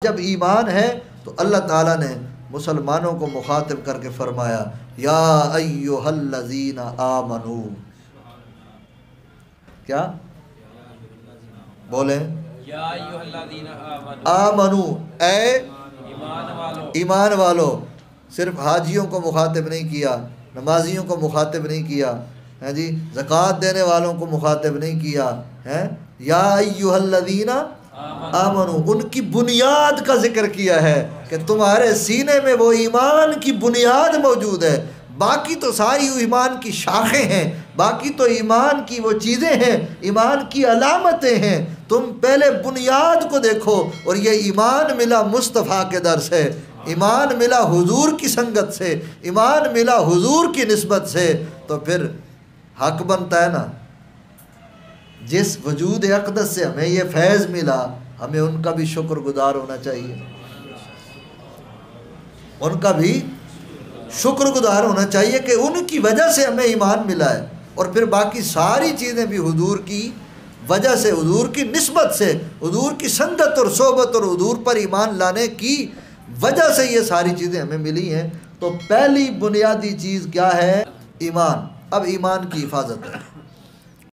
जब ईमान है तो अल्लाह ताला ने मुसलमानों को मुखातिब करके फरमाया या अय्युहल्लज़ीना आमनू। क्या बोले? या अय्युहल्लज़ीना आमनू, आमनू, ईमान वालों। सिर्फ हाजियों को मुखातिब नहीं किया, नमाजियों को मुखातिब नहीं किया है जी, ज़कात देने वालों को मुखातिब नहीं किया है। या अय्युहल्लज़ीना आमनू, उनकी बुनियाद का जिक्र किया है कि तुम्हारे सीने में वो ईमान की बुनियाद मौजूद है। बाकी तो सारी ईमान की शाखें हैं, बाकी तो ईमान की वो चीज़ें हैं, ईमान की अलामतें हैं। तुम पहले बुनियाद को देखो। और ये ईमान मिला मुस्तफ़ा के दर से, ईमान मिला हुजूर की संगत से, ईमान मिला हुजूर की निस्बत से, तो फिर हक बनता है ना। जिस वजूद अक़दस से हमें ये फैज़ मिला, हमें उनका भी शुक्रगुजार होना चाहिए, उनका भी शुक्रगुजार होना चाहिए कि उनकी वजह से हमें ईमान मिला है। और फिर बाकी सारी चीज़ें भी हुजूर की वजह से, हुजूर की निस्बत से, हुजूर की संगत और सोबत और हुजूर पर ईमान लाने की वजह से ये सारी चीज़ें हमें मिली हैं। तो पहली बुनियादी चीज़ क्या है? ईमान। अब ईमान की हिफाजत है।